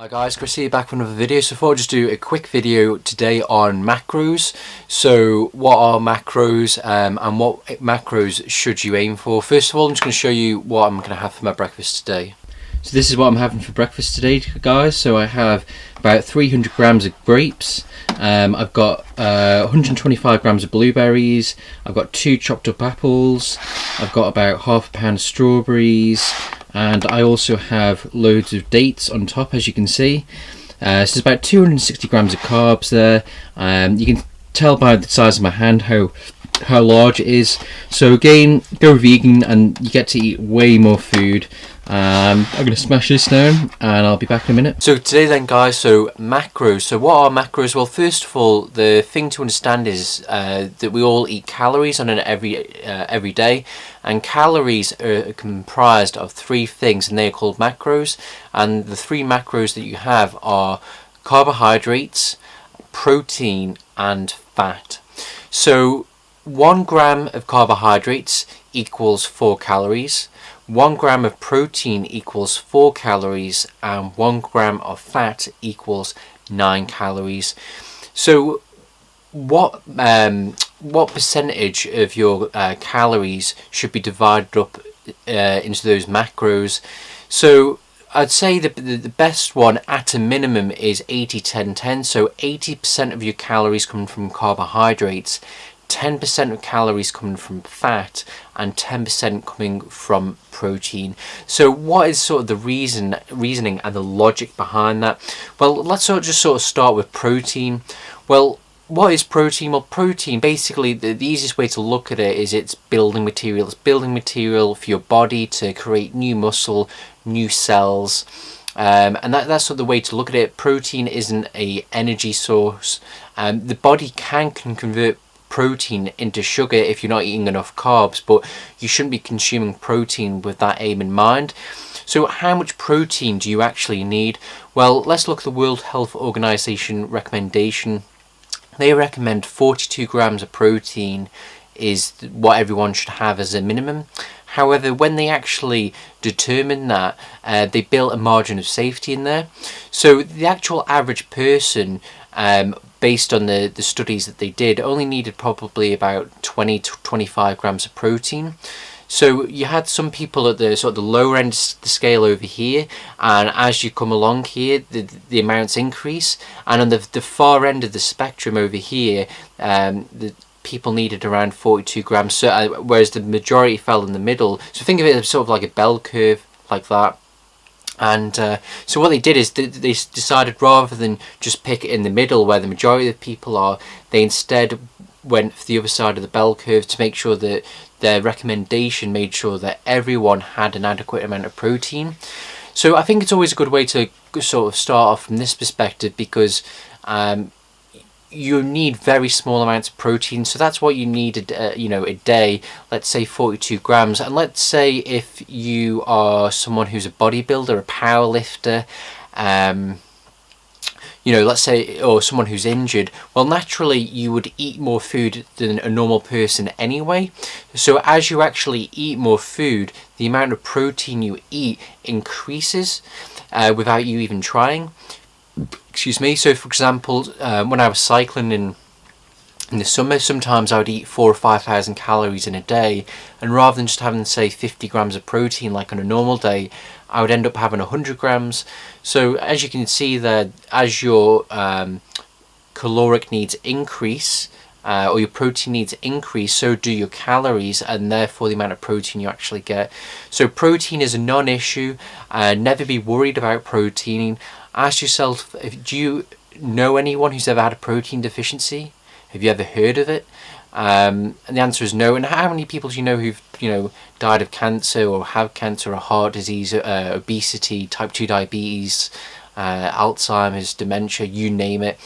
Hi guys, Chris here back with another video. So I thought I'd just do a quick video today on macros. So what are macros and what macros should you aim for? First of all, I'm just going to show you what I'm going to have for my breakfast today. So this is what I'm having for breakfast today, guys. So I have about 300 grams of grapes. I've got 125 grams of blueberries. I've got 2 chopped up apples. I've got about half a pound of strawberries. And I also have loads of dates on top, as you can see. So there's about 260 grams of carbs there. You can tell by the size of my hand how large it is. So again, go vegan and you get to eat way more food. I'm going to smash this down and I'll be back in a minute. So today then guys, so macros. So what are macros? Well, first of all, the thing to understand is that we all eat calories on an every day, and calories are comprised of 3 things and they are called macros. And the 3 macros that you have are carbohydrates, protein and fat. So 1 gram of carbohydrates equals 4 calories. 1 gram of protein equals 4 calories, and 1 gram of fat equals 9 calories. So what percentage of your calories should be divided up into those macros? So I'd say the best one at a minimum is 80-10-10. So 80% of your calories come from carbohydrates, 10% of calories coming from fat, and 10% coming from protein. So what is sort of the reasoning and the logic behind that? Well, let's just start with protein. Well, what is protein? Well, protein, basically the easiest way to look at it is it's building material. It's building material for your body to create new muscle, new cells. And that's sort of the way to look at it. Protein isn't a energy source. The body can convert protein into sugar if you're not eating enough carbs, but you shouldn't be consuming protein with that aim in mind. So how much protein do you actually need? Well, let's look at the World Health Organization recommendation. They recommend 42 grams of protein is what everyone should have as a minimum. However, when they actually determine that, they built a margin of safety in there. So the actual average person, based on the studies that they did, only needed probably about 20 to 25 grams of protein. So you had some people at the sort of the lower end of the scale over here, and as you come along here, the amounts increase. And on the far end of the spectrum over here, the people needed around 42 grams, so, whereas the majority fell in the middle. So think of it as sort of like a bell curve, like that. And so what they did is they decided, rather than just pick it in the middle where the majority of the people are, they instead went for the other side of the bell curve to make sure that their recommendation made sure that everyone had an adequate amount of protein. So I think it's always a good way to sort of start off from this perspective, because you need very small amounts of protein. So that's what you need a day, let's say 42 grams. And let's say if you are someone who's a bodybuilder, a power lifter, let's say, or someone who's injured, well, naturally you would eat more food than a normal person anyway. So as you actually eat more food, the amount of protein you eat increases without you even trying. Excuse me. So for example, when I was cycling in the summer, sometimes I would eat 4,000 or 5,000 calories in a day, and rather than just having, say, 50 grams of protein like on a normal day, I would end up having 100 grams. So as you can see there, as your caloric needs increase, or your protein needs increase, so do your calories, and therefore the amount of protein you actually get. So protein is a non-issue. Never be worried about protein. Ask yourself, do you know anyone who's ever had a protein deficiency? Have you ever heard of it? And the answer is no. And how many people do you know who've died of cancer, or have cancer, or heart disease, obesity, type 2 diabetes, Alzheimer's, dementia, you name it?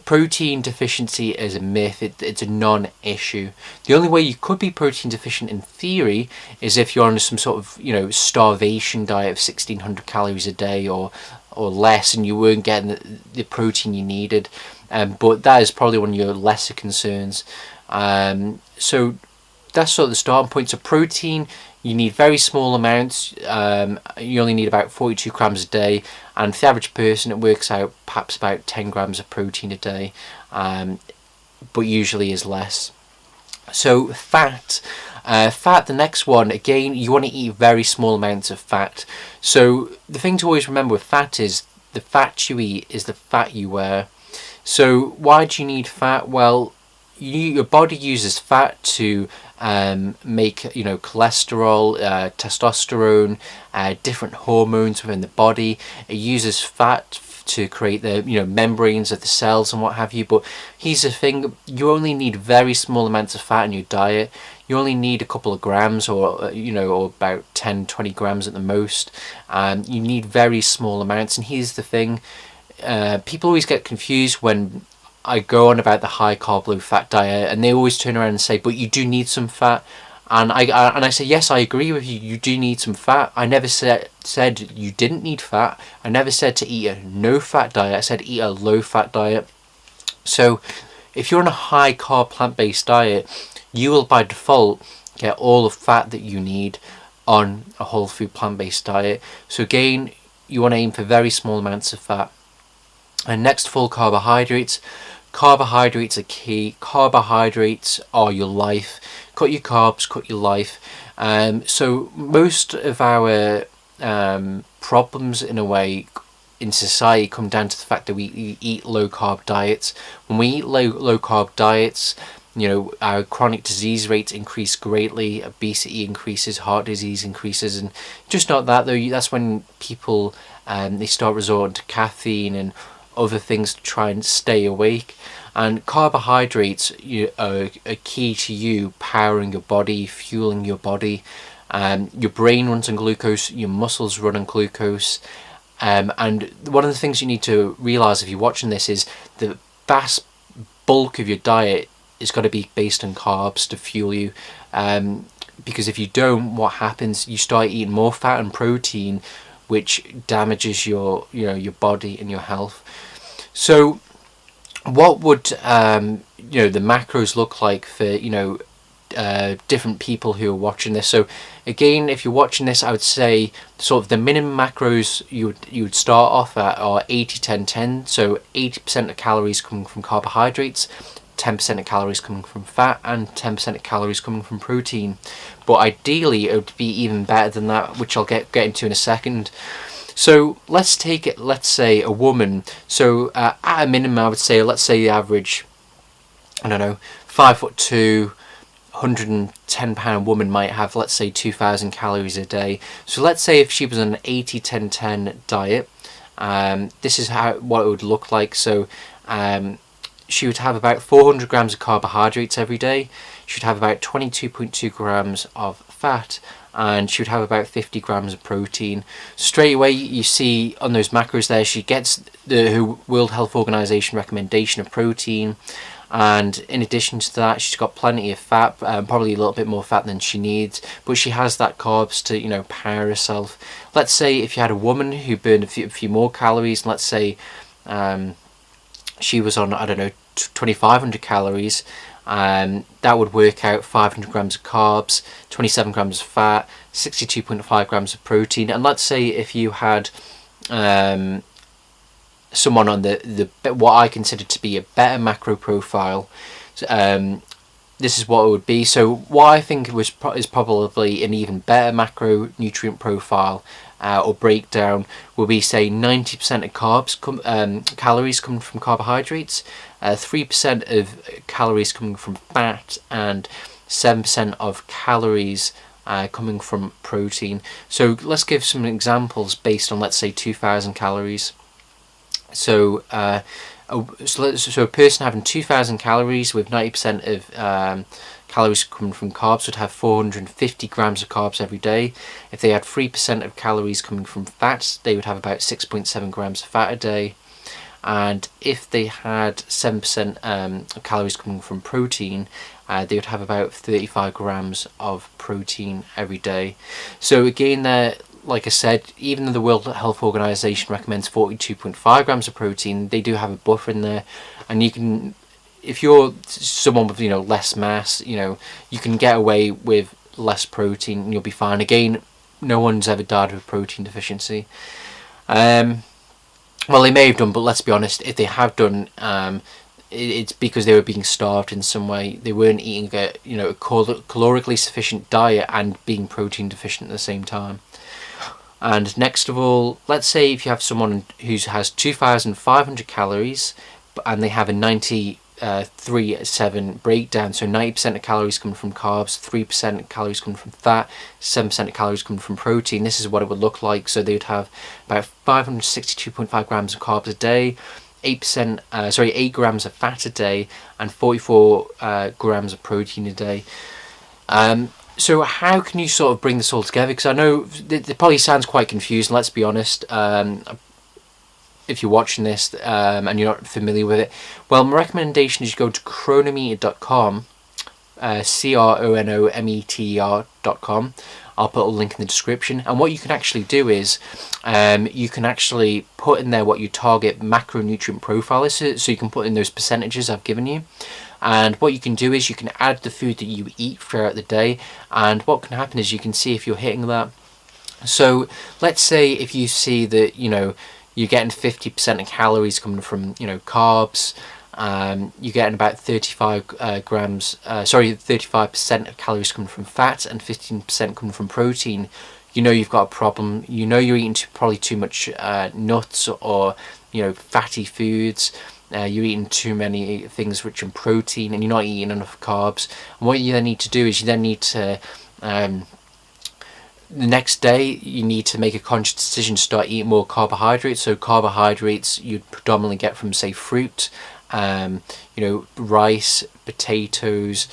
Protein deficiency is a myth. It's a non-issue. The only way you could be protein deficient in theory is if you're on some sort of starvation diet of 1,600 calories a day or less, and you weren't getting the protein you needed. But that is probably one of your lesser concerns. So that's sort of the starting point. So protein, you need very small amounts. You only need about 42 grams a day, and for the average person it works out perhaps about 10 grams of protein a day, but usually is less. So fat, the next one, again, you want to eat very small amounts of fat. So the thing to always remember with fat is the fat you eat is the fat you wear. So why do you need fat? Well, your body uses fat to make cholesterol, testosterone, different hormones within the body. It uses fat to create the membranes of the cells and what have you. But here's the thing: you only need very small amounts of fat in your diet. You only need a couple of grams, or or about 10-20 grams at the most. You need very small amounts. And here's the thing: people always get confused when I go on about the high carb, low fat diet, and they always turn around and say, "But you do need some fat." And I say, yes, I agree with you. You do need some fat. I never said you didn't need fat. I never said to eat a no-fat diet. I said eat a low-fat diet. So if you're on a high carb plant-based diet, you will by default get all the fat that you need on a whole food plant-based diet. So again, you want to aim for very small amounts of fat. And next, full carbohydrates. Carbohydrates are key. Carbohydrates are your life. Cut your carbs, cut your life. So most of our problems, in a way, in society come down to the fact that we eat low carb diets. When we eat low carb diets, our chronic disease rates increase greatly. Obesity increases, heart disease increases, and just not that though. That's when people they start resorting to caffeine and other things to try and stay awake. And carbohydrates are key to you powering your body, fueling your body. Your brain runs on glucose, your muscles run on glucose. And one of the things you need to realise if you're watching this is the vast bulk of your diet is got to be based on carbs to fuel you. Because if you don't, what happens? You start eating more fat and protein, which damages your body and your health. So what would the macros look like for different people who are watching this? So again, if you're watching this, I would say sort of the minimum macros you would start off at are 80-10-10. So 80% of calories coming from carbohydrates, 10% of calories coming from fat, and 10% of calories coming from protein. But ideally it would be even better than that, which I'll get into in a second. So let's say a woman. So at a minimum, I would say, let's say the average, 5'2", 110-pound woman might have, let's say, 2,000 calories a day. So let's say if she was on an 80-10-10 diet, this is what it would look like. So she would have about 400 grams of carbohydrates every day. She would have about 22.2 grams of fat, and she would have about 50 grams of protein. Straight away you see on those macros there, she gets the World Health Organization recommendation of protein, and in addition to that she's got plenty of fat, probably a little bit more fat than she needs, but she has that carbs to power herself. Let's say if you had a woman who burned a few more calories, and let's say she was on 2,500 calories, that would work out 500 grams of carbs, 27 grams of fat, 62.5 grams of protein. And let's say if you had someone on the what I consider to be a better macro profile, this is what it would be. So what I think is probably an even better macronutrient profile or breakdown will be, say, 90% of calories coming from carbohydrates, 3% of calories coming from fat, and 7% of calories coming from protein. So let's give some examples based on, let's say, 2,000 calories. So a person having 2,000 calories with 90% of calories coming from carbs would have 450 grams of carbs every day. If they had 3% of calories coming from fat, they would have about 6.7 grams of fat a day. And if they had 7% of calories coming from protein, they would have about 35 grams of protein every day. So again, there, like I said, even though the World Health Organization recommends 42.5 grams of protein, they do have a buffer in there, and you can if you're someone with, you know, less mass, you know, you can get away with less protein and you'll be fine. Again, no one's ever died of a protein deficiency. Well, they may have done, but let's be honest, if they have done, it's because they were being starved in some way. They weren't eating a, you know, a calorically sufficient diet and being protein deficient at the same time. And next of all, let's say if you have someone who has 2,500 calories and they have a 93-7 breakdown, so 90% of calories come from carbs, 3% of calories come from fat, 7% of calories come from protein. This is what it would look like. So they would have about 562.5 grams of carbs a day, 8 grams of fat a day, and 44 grams of protein a day. So how can you sort of bring this all together? Because I know it probably sounds quite confusing, let's be honest, if you're watching this and you're not familiar with it. Well, my recommendation is you go to cronometer.com, cronometer.com. I'll put a link in the description. And what you can actually do is you can actually put in there what your target macronutrient profile is. So you can put in those percentages I've given you. And what you can do is you can add the food that you eat throughout the day. And what can happen is you can see if you're hitting that. So let's say if you see that, you know, you're getting 50% of calories coming from, you know, carbs. You're getting about 35% of calories coming from fat and 15% coming from protein. You know you've got a problem. You know you're eating probably too much nuts or, you know, fatty foods. You're eating too many things rich in protein and you're not eating enough carbs. And what you then need to do is you then need to the next day you need to make a conscious decision to start eating more carbohydrates. So carbohydrates you'd predominantly get from, say, fruit, you know, rice, potatoes,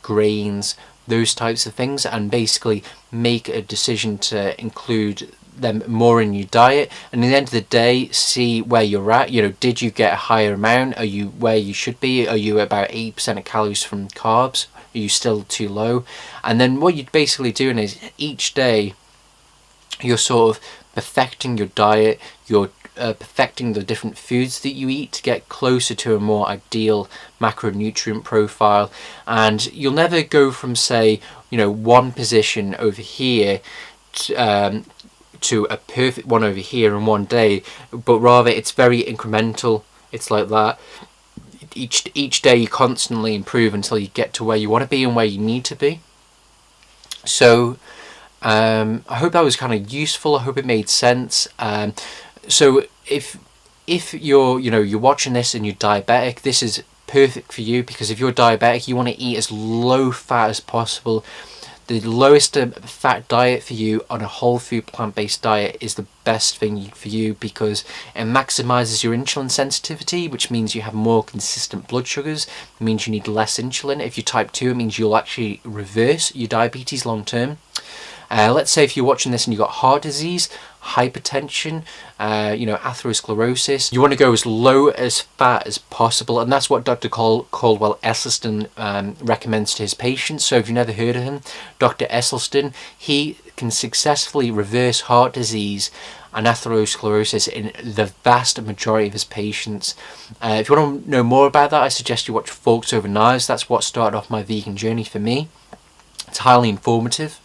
grains, those types of things, and basically make a decision to include them more in your diet. And at the end of the day, see where you're at. You know, did you get a higher amount? Are you where you should be? Are you about 8% of calories from carbs? Are you still too low? And then what you're basically doing is each day you're sort of perfecting your diet, you're perfecting the different foods that you eat to get closer to a more ideal macronutrient profile. And you'll never go from, say, you know, one position over here to a perfect one over here in one day, but rather it's very incremental. It's like that. Each day you constantly improve until you get to where you want to be and where you need to be. So I hope that was kind of useful. I hope it made sense. So if you're, you know, you're watching this and you're diabetic, this is perfect for you, because if you're diabetic you want to eat as low fat as possible. The lowest fat diet for you on a whole food plant-based diet is the best thing for you, because it maximizes your insulin sensitivity, which means you have more consistent blood sugars. It means you need less insulin. If you're type 2, it means you'll actually reverse your diabetes long term. Let's say if you're watching this and you've got heart disease, hypertension, you know, atherosclerosis, you want to go as low as fat as possible, and that's what Dr. Caldwell Esselstyn recommends to his patients. So if you've never heard of him, Dr. Esselstyn, he can successfully reverse heart disease and atherosclerosis in the vast majority of his patients. If you want to know more about that, I suggest you watch Forks Over Knives. That's what started off my vegan journey for me. It's highly informative.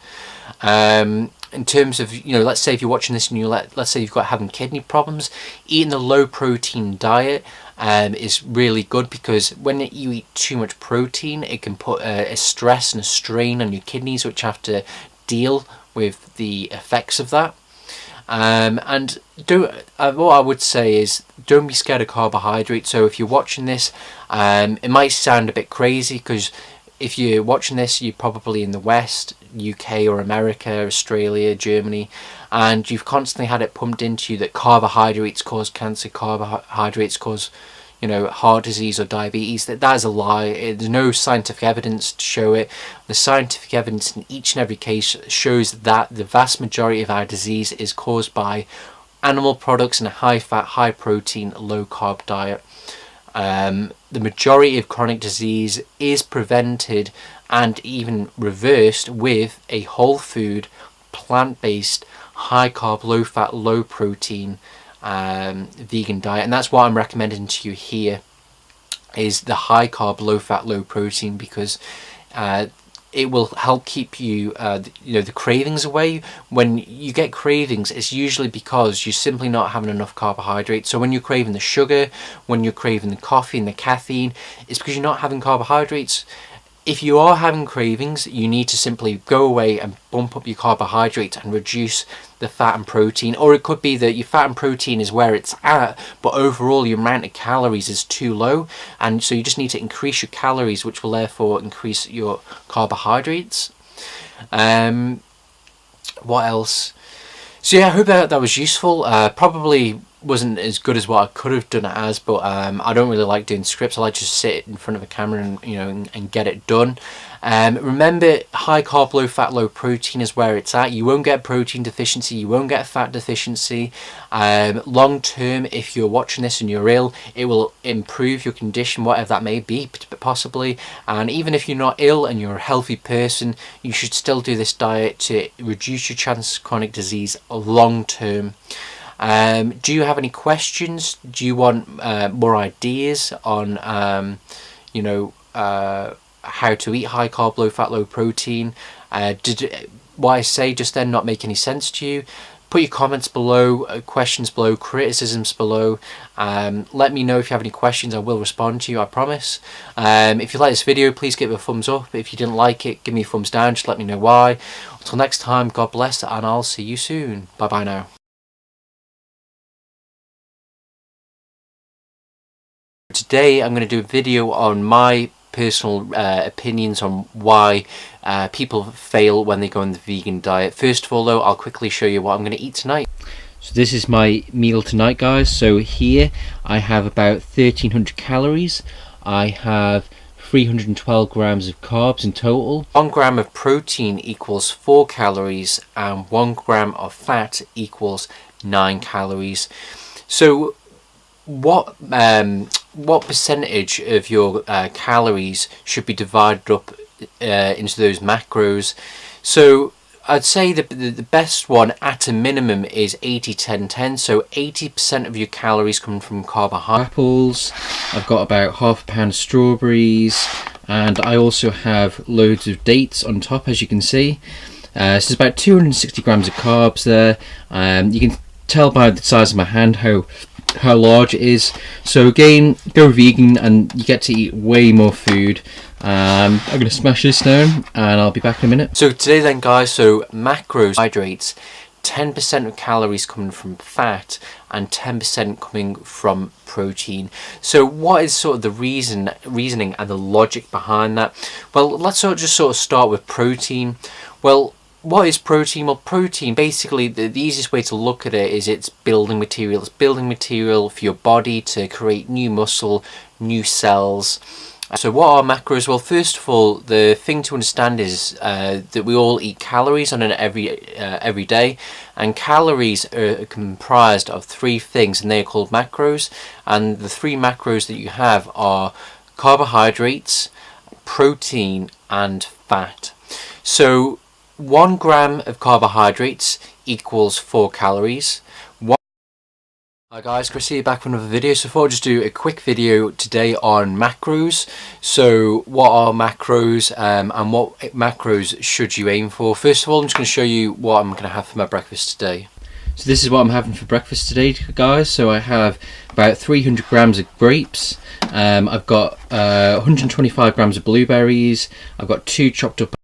In terms of, you know, let's say if you're watching this and let's say you've got having kidney problems, eating a low protein diet is really good, because when you eat too much protein, it can put a stress and a strain on your kidneys, which have to deal with the effects of that. And what I would say is don't be scared of carbohydrates. So if you're watching this, it might sound a bit crazy, because if you're watching this, you're probably in the West, UK or America, Australia, Germany, and you've constantly had it pumped into you that carbohydrates cause cancer, carbohydrates cause, you know, heart disease or diabetes. That is a lie. There's no scientific evidence to show it. The scientific evidence in each and every case shows that the vast majority of our disease is caused by animal products and a high fat, high protein, low carb diet. The majority of chronic disease is prevented and even reversed with a whole food, plant-based, high carb, low fat, low protein vegan diet, and that's what I'm recommending to you here. is the high carb, low fat, low protein, because it will help keep you, the cravings away. When you get cravings, it's usually because you're simply not having enough carbohydrates. So when you're craving the sugar, when you're craving the coffee and the caffeine, it's because you're not having carbohydrates. If you are having cravings, you need to simply go away and bump up your carbohydrates and reduce the fat and protein. Or it could be that your fat and protein is where it's at, but overall your amount of calories is too low, and so you just need to increase your calories, which will therefore increase your carbohydrates. What else? So yeah, I hope that was useful. Probably wasn't as good as what I could have done it as, but I don't really like doing scripts. I like to just sit in front of a camera and and get it done. Remember, high carb, low fat, low protein is where it's at. You won't get protein deficiency, you won't get fat deficiency. Long term, if you're watching this and you're ill, it will improve your condition, whatever that may be, possibly. And even if you're not ill and you're a healthy person, you should still do this diet to reduce your chance of chronic disease long term. Do you have any questions? Do you want more ideas on how to eat high carb, low fat, low protein? Did what I say just then not make any sense to you? Put your comments below, questions below, criticisms below. Let me know if you have any questions. I will respond to you, I promise. If you like this video, please give it a thumbs up. If you didn't like it, give me a thumbs down. Just let me know why. Until next time, God bless, and I'll see you soon. Bye bye now. Today I'm going to do a video on my personal opinions on why people fail when they go on the vegan diet. First of all though, I'll quickly show you what I'm going to eat tonight. So this is my meal tonight, guys. So here I have about 1300 calories. I have 312 grams of carbs in total. 1 gram of protein equals 4 calories and 1 gram of fat equals 9 calories. So what percentage of your calories should be divided up into those macros? So I'd say the best one at a minimum is 80-10-10. So 80% of your calories come from carbohydrates. Apples, I've got about half a pound of strawberries, and I also have loads of dates on top, as you can see. So it's about 260 grams of carbs there. You can tell by the size of my hand how large it is. So again, go vegan and you get to eat way more food. I'm going to smash this down and I'll be back in a minute. So today then, guys, so macros, hydrates, 10% of calories coming from fat and 10% coming from protein. So what is sort of the reasoning and the logic behind that? Well, let's just start with protein. Well, what is protein? Well, protein, basically, the easiest way to look at it is it's building material. It's building material for your body to create new muscle, new cells. So what are macros? Well, first of all, the thing to understand is that we all eat calories on an every day, and calories are comprised of 3 things, and they are called macros. And the 3 macros that you have are carbohydrates, protein, and fat. So 1 gram of carbohydrates equals 4 calories. Hi guys, Chris here, back with another video. So I thought I'd just do a quick video today on macros. So what are macros and what macros should you aim for? First of all, I'm just going to show you what I'm going to have for my breakfast today. So this is what I'm having for breakfast today, guys. So I have about 300 grams of grapes. I've got 125 grams of blueberries. I've got 2 chopped up